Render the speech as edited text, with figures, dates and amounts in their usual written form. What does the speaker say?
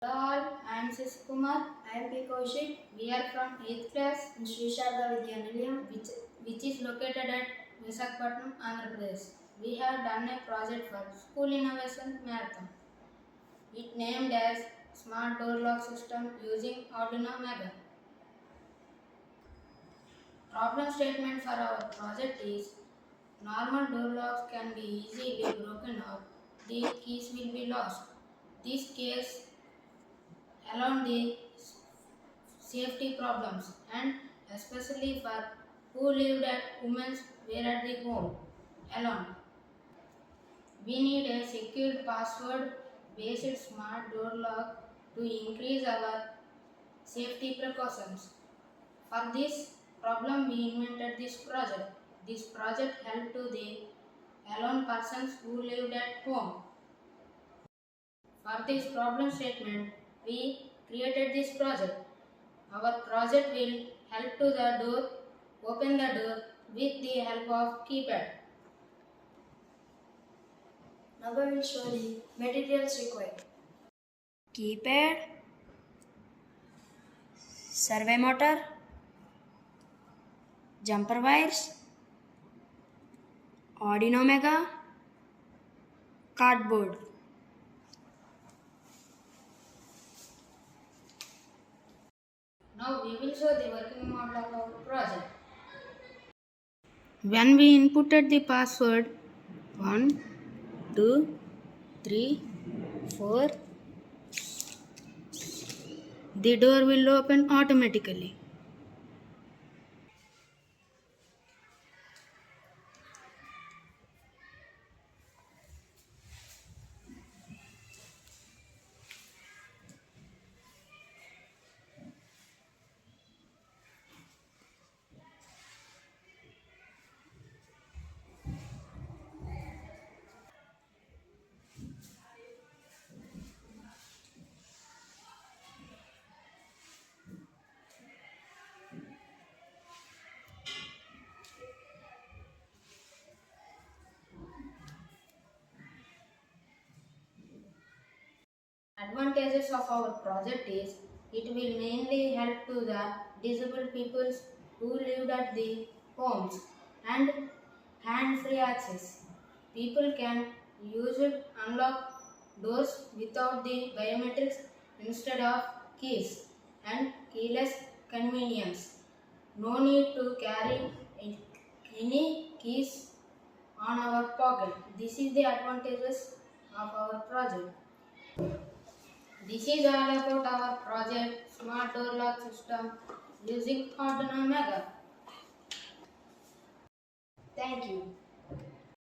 Hello all, I am Sasi Kumar. I am Koushik. We are from 8th class in Sri Sharda Vidyanayam, which is located at Visakhapatnam, Andhra Pradesh. We have done a project for School Innovation Marathon. It named as Smart Door Lock System using Arduino Mega. Problem statement for our project is normal door locks can be easily broken out. The keys will be lost. This case along the safety problems and especially for who lived at women's were at the home alone. We need a secure password based smart door lock to increase our safety precautions. For this problem we invented this project. This project helped to the alone persons who lived at home. For this problem statement we created this project. Our project will help to the door, open the door with the help of keypad. Now I will show the materials required. Keypad, survey motor, jumper wires, Arduino Mega, cardboard. Now we will show the working model of our project. When we inputted the password 1, 2, 3, 4, the door will open automatically. Advantages of our project is it will mainly help to the disabled peoples who lived at the homes and hand-free access. People can use it unlock doors without the biometrics instead of keys and keyless convenience. No need to carry any keys on our pocket. This is the advantages of our project. This is all about our project Smart Door Lock System using Arduino Mega. Thank you.